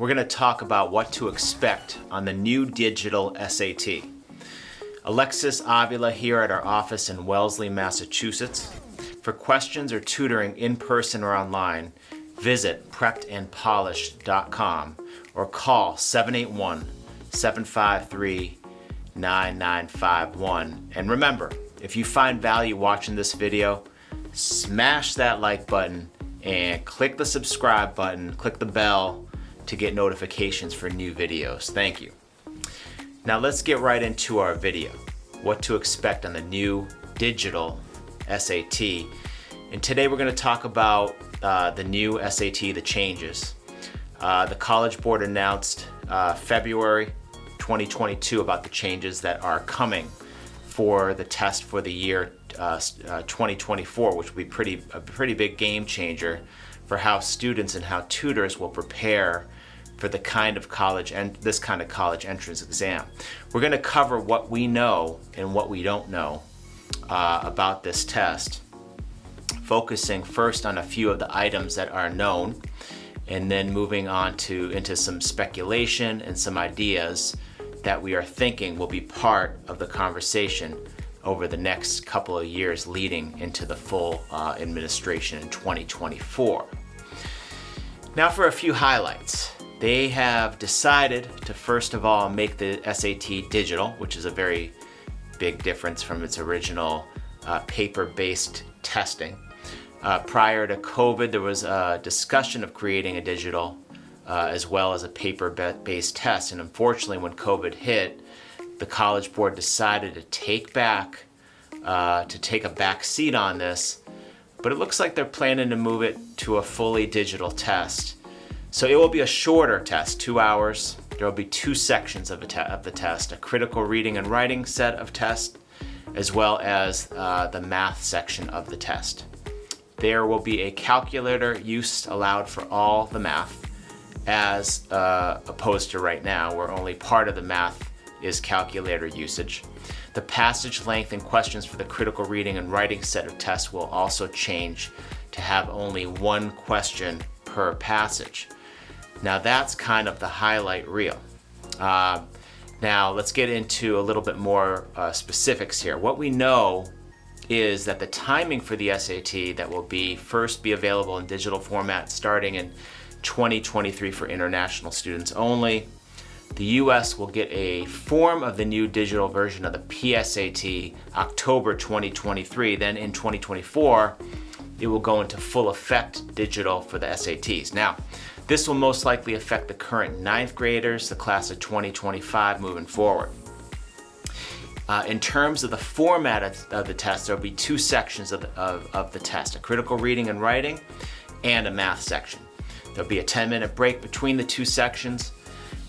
we're going to talk about what to expect on the new digital SAT. Alexis Avila here at our office in Wellesley, Massachusetts. For questions or tutoring in person or online, visit preppedandpolished.com or call 781-753-9951. And remember, if you find value watching this video, smash that like button and click the subscribe button, click the bell to get notifications for new videos. Thank you. Now let's get right into our video, what to expect on the new digital SAT. And today we're going to talk about the new SAT, the changes. The College Board announced February 2022 about the changes that are coming for the test for the year 2024, which will be a pretty big game changer for how students and how tutors will prepare for the kind of college and this kind of college entrance exam. We're going to cover what we know and what we don't know about this test, focusing first on a few of the items that are known, and then moving on into some speculation and some ideas that we are thinking will be part of the conversation over the next couple of years leading into the full administration in 2024. Now for a few highlights. They have decided to first of all make the SAT digital, which is a very big difference from its original paper-based testing. Prior to COVID, there was a discussion of creating a digital as well as a paper-based test, and unfortunately when COVID hit, the College Board decided to take a back seat on this, but it looks like they're planning to move it to a fully digital test. So it will be a shorter test, 2 hours. There will be two sections of the test, a critical reading and writing set of tests, as well as the math section of the test. There will be a calculator use allowed for all the math, as opposed to right now, where only part of the math is calculator usage. The passage length and questions for the critical reading and writing set of tests will also change to have only one question per passage. Now that's kind of the highlight reel. Now let's get into a little bit more specifics here. What we know is that the timing for the SAT that will first be available in digital format starting in 2023 for international students only. The US will get a form of the new digital version of the PSAT October 2023. Then in 2024, it will go into full effect digital for the SATs. Now, this will most likely affect the current 9th graders, the class of 2025 moving forward. In terms of the format of the test, there will be two sections of the test, a critical reading and writing and a math section. There'll be a 10-minute break between the two sections,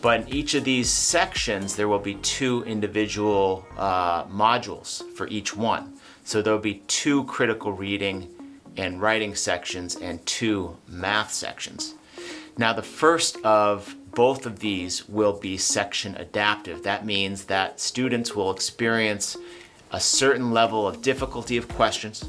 but in each of these sections, there will be two individual modules for each one. So there'll be two critical reading and writing sections and two math sections. Now the first of both of these will be section adaptive. That means that students will experience a certain level of difficulty of questions,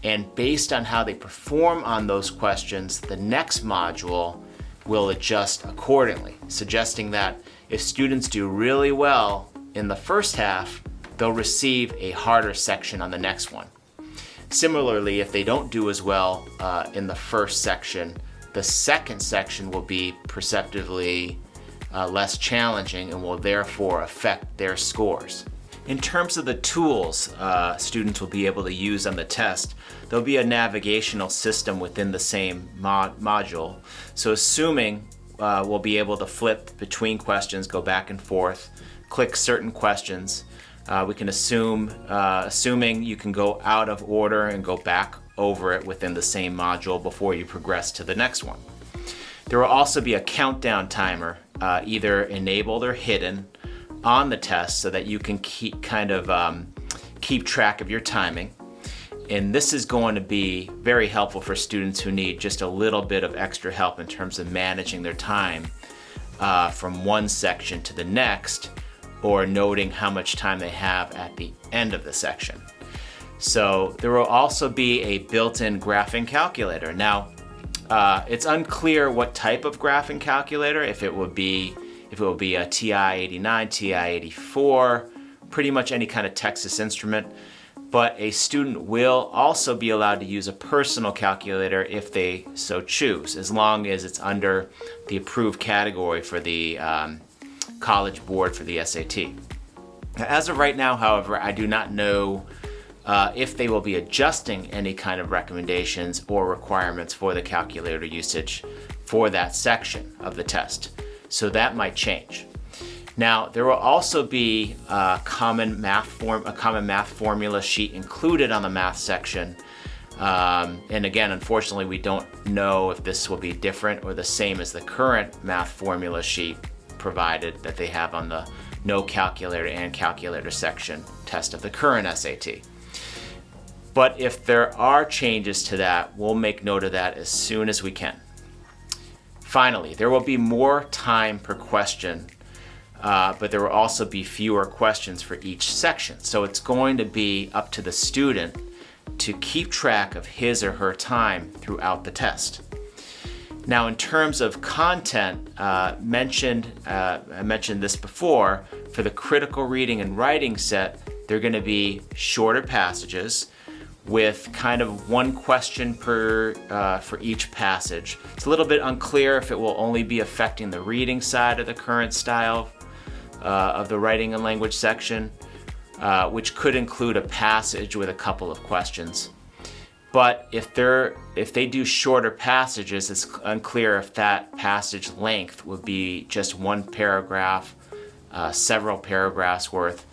and based on how they perform on those questions, the next module will adjust accordingly, suggesting that if students do really well in the first half, they'll receive a harder section on the next one. Similarly, if they don't do as well in the first section, the second section will be perceptively less challenging and will therefore affect their scores. In terms of the tools students will be able to use on the test, there'll be a navigational system within the same module. So assuming we'll be able to flip between questions, go back and forth, click certain questions, we can assuming you can go out of order and go back over it within the same module before you progress to the next one. There will also be a countdown timer, either enabled or hidden, on the test so that you can keep track of your timing. And this is going to be very helpful for students who need just a little bit of extra help in terms of managing their time from one section to the next, or noting how much time they have at the end of the section. So there will also be a built-in graphing calculator. Now, It's unclear what type of graphing calculator, if it will be a TI-89, TI-84, pretty much any kind of Texas Instrument. But a student will also be allowed to use a personal calculator if they so choose, as long as it's under the approved category for the College Board for the SAT. As of right now, however, I do not know if they will be adjusting any kind of recommendations or requirements for the calculator usage for that section of the test. So that might change. Now, there will also be a common math formula sheet included on the math section. And again, unfortunately, we don't know if this will be different or the same as the current math formula sheet provided that they have on the no calculator and calculator section test of the current SAT. But if there are changes to that, we'll make note of that as soon as we can. Finally, there will be more time per question, but there will also be fewer questions for each section. So it's going to be up to the student to keep track of his or her time throughout the test. Now, in terms of content, I mentioned this before, for the critical reading and writing set, they're going to be shorter passages with kind of one question per for each passage. It's a little bit unclear if it will only be affecting the reading side of the current style of the writing and language section, which could include a passage with a couple of questions. But if they do shorter passages, it's unclear if that passage length would be just one paragraph, several paragraphs worth.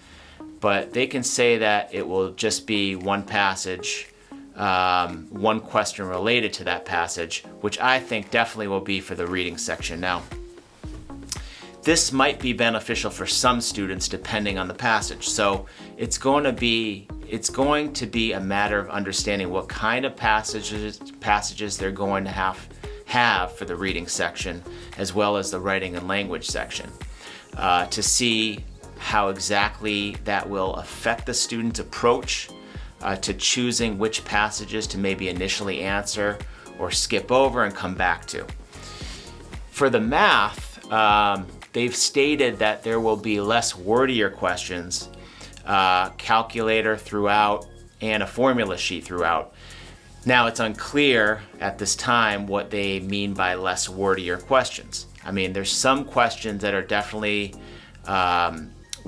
But they can say that it will just be one passage, one question related to that passage, which I think definitely will be for the reading section. Now, this might be beneficial for some students depending on the passage. So it's going to be a matter of understanding what kind of passages they're going to have for the reading section, as well as the writing and language section, to see how exactly that will affect the student's approach to choosing which passages to maybe initially answer or skip over and come back to. For the math, they've stated that there will be less wordier questions, calculator throughout, and a formula sheet throughout. Now, it's unclear at this time what they mean by less wordier questions. I mean, there's some questions that are definitely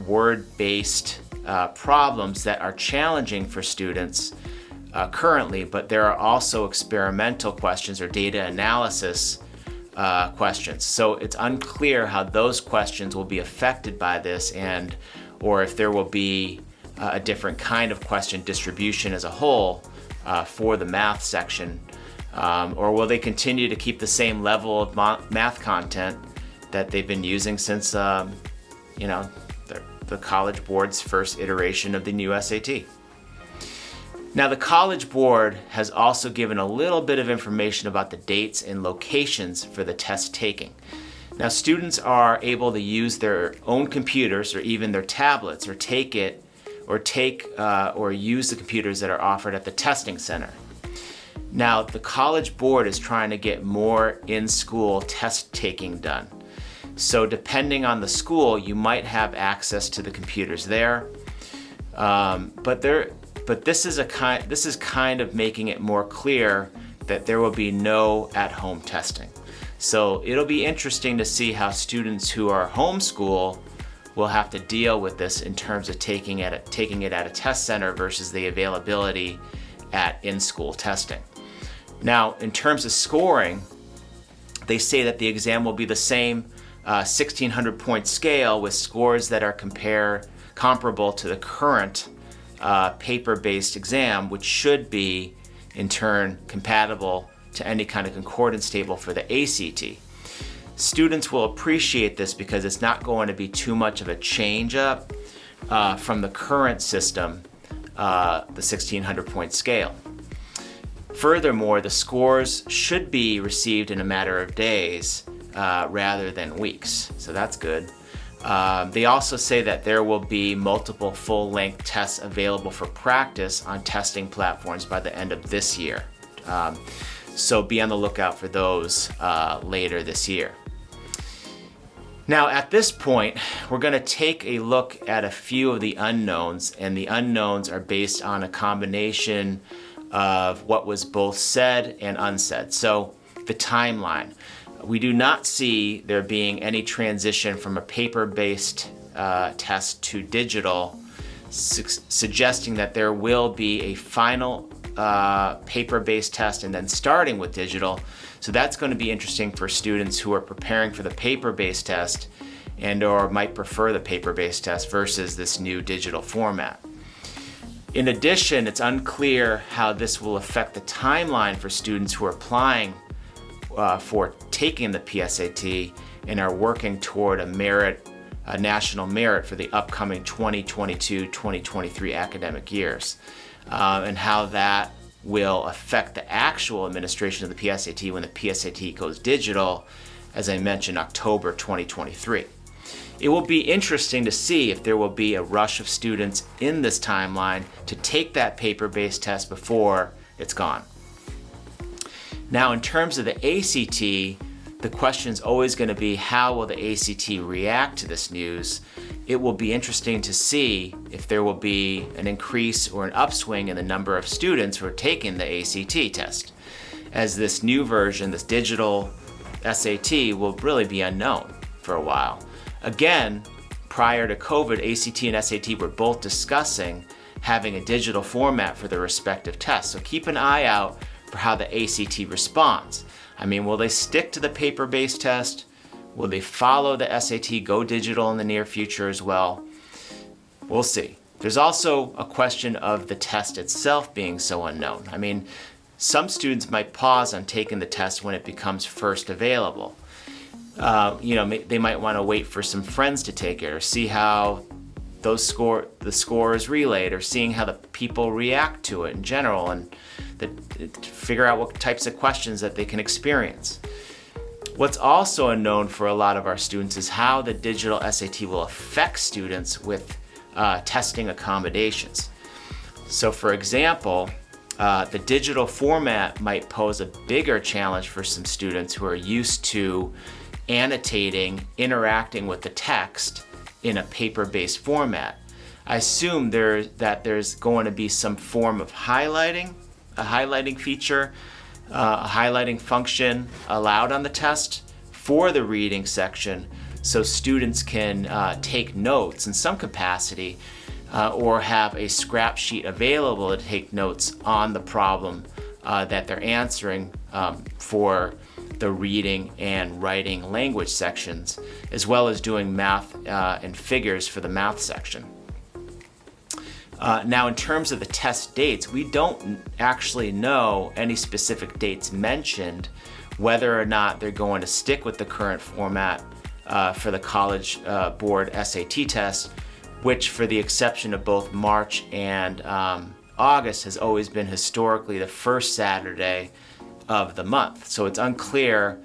word-based problems that are challenging for students currently, but there are also experimental questions or data analysis questions. So it's unclear how those questions will be affected by this, or if there will be a different kind of question distribution as a whole for the math section, or will they continue to keep the same level of math content that they've been using since the College Board's first iteration of the new SAT. Now, the College Board has also given a little bit of information about the dates and locations for the test taking. Now, students are able to use their own computers or even their tablets or use the computers that are offered at the testing center. Now, the College Board is trying to get more in-school test taking done. So depending on the school, you might have access to the computers there, but this is kind of making it more clear that there will be no at-home testing. So it'll be interesting to see how students who are homeschool will have to deal with this in terms of taking it at a test center versus the availability at in-school testing. Now, in terms of scoring, they say that the exam will be the same 1,600-point scale with scores that are comparable to the current paper-based exam, which should be, in turn, compatible to any kind of concordance table for the ACT. Students will appreciate this because it's not going to be too much of a change up from the current system, the 1,600-point scale. Furthermore, the scores should be received in a matter of days rather than weeks, so that's good. They also say that there will be multiple full-length tests available for practice on testing platforms by the end of this year. So be on the lookout for those later this year. Now at this point, we're going to take a look at a few of the unknowns, and the unknowns are based on a combination of what was both said and unsaid. So the timeline. We do not see there being any transition from a paper-based test to digital, suggesting that there will be a final paper-based test and then starting with digital. So that's going to be interesting for students who are preparing for the paper-based test and or might prefer the paper-based test versus this new digital format. In addition, it's unclear how this will affect the timeline for students who are applying for taking the PSAT and are working toward a national merit for the upcoming 2022-2023 academic years, and how that will affect the actual administration of the PSAT when the PSAT goes digital, as I mentioned, October 2023. It will be interesting to see if there will be a rush of students in this timeline to take that paper-based test before it's gone. Now, in terms of the ACT, the question is always going to be, how will the ACT react to this news? It will be interesting to see if there will be an increase or an upswing in the number of students who are taking the ACT test, as this new version, this digital SAT, will really be unknown for a while. Again, prior to COVID, ACT and SAT were both discussing having a digital format for their respective tests. So keep an eye out for how the ACT responds. I mean, will they stick to the paper-based test? Will they follow the SAT, go digital in the near future as well? We'll see. There's also a question of the test itself being so unknown. I mean, some students might pause on taking the test when it becomes first available. They might want to wait for some friends to take it, or see how the score is relayed, or seeing how the people react to it in general, and figure out what types of questions that they can experience. What's also unknown for a lot of our students is how the digital SAT will affect students with testing accommodations. So for example, the digital format might pose a bigger challenge for some students who are used to annotating, interacting with the text in a paper-based format. I assume that there's going to be some form of highlighting, a highlighting feature, a highlighting function allowed on the test for the reading section, so students can take notes in some capacity, or have a scrap sheet available to take notes on the problem that they're answering for the reading and writing language sections, as well as doing math and figures for the math section. Now, in terms of the test dates, we don't actually know any specific dates mentioned, whether or not they're going to stick with the current format for the College Board SAT test, which, for the exception of both March and August, has always been historically the first Saturday of the month. So it's unclear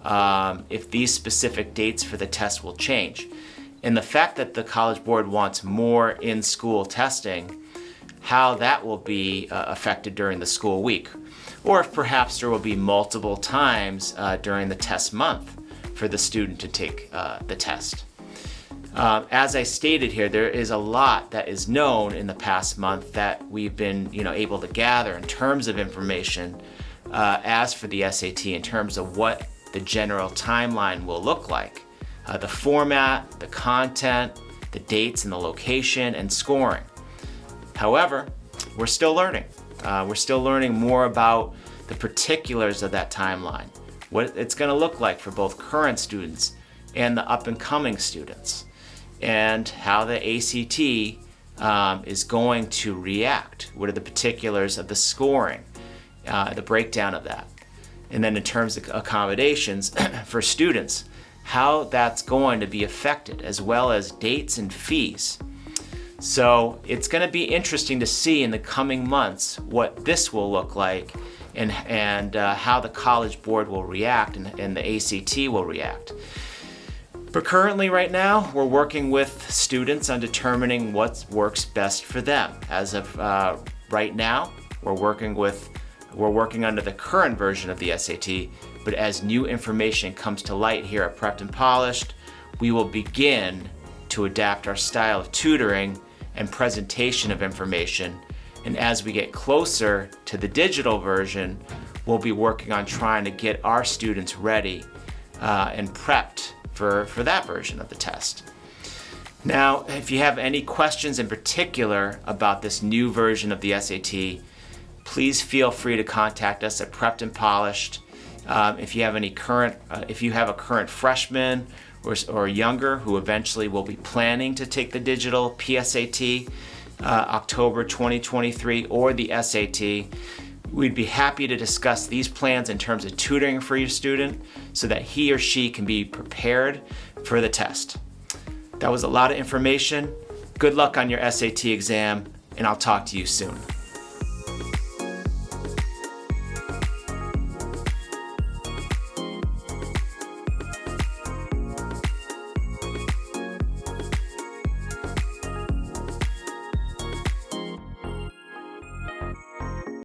if these specific dates for the test will change. And the fact that the College Board wants more in-school testing, how that will be affected during the school week, or if perhaps there will be multiple times during the test month for the student to take the test. As I stated here, there is a lot that is known in the past month that we've been able to gather in terms of information as for the SAT, in terms of what the general timeline will look like. The format, the content, the dates and the location, and scoring. However, we're still learning. We're still learning more about the particulars of that timeline, what it's going to look like for both current students and the up-and-coming students, and how the ACT is going to react. What are the particulars of the scoring, the breakdown of that. And then in terms of accommodations for students, how that's going to be affected, as well as dates and fees. So it's going to be interesting to see in the coming months what this will look like, and how the College Board will react, and the ACT will react. But currently, right now, we're working with students on determining what works best for them. As of right now, we're working with we're working under the current version of the SAT, but as new information comes to light here at Prepped and Polished, we will begin to adapt our style of tutoring and presentation of information. And as we get closer to the digital version, we'll be working on trying to get our students ready and prepped for that version of the test. Now, if you have any questions in particular about this new version of the SAT, please feel free to contact us at Prepped and Polished. If you have a current freshman or younger who eventually will be planning to take the digital PSAT, October 2023, or the SAT, we'd be happy to discuss these plans in terms of tutoring for your student so that he or she can be prepared for the test. That was a lot of information. Good luck on your SAT exam, and I'll talk to you soon.